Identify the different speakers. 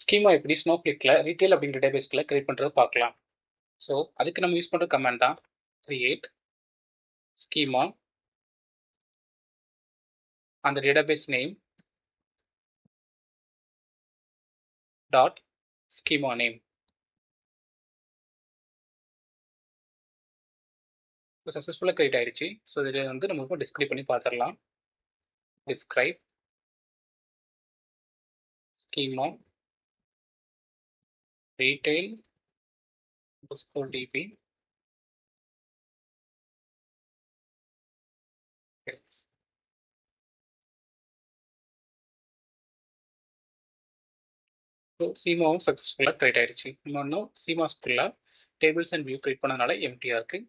Speaker 1: Schema எப்படி ஸ்னோஃப்ளேக்கில் retail அப்படிங்கிற டேட்டாபேஸ்க்குள்ள create பண்ணுறது பார்க்கலாம். ஸோ அதுக்கு நம்ம யூஸ் பண்ணுற கமெண்ட் தான் கிரியேட் ஸ்கீமா அந்த database name dot schema name. So சக்ஸஸ்ஃபுல்லாக கிரியேட் ஆயிடுச்சு. ஸோ இதில் வந்து நம்ம இப்போ டிஸ்கிரைப் பண்ணி பார்த்துடலாம். Describe schema retail DB sales. So சீமாவும் சக்ஸஸ்ஃபுல்லாக கிரியேட் ஆயிடுச்சு. இன்னொன்று சீமாஸ்குள்ள டேபிள்ஸ் அண்ட் வியூ கிரியேட் பண்ணதுனால எம்டியாக இருக்குது.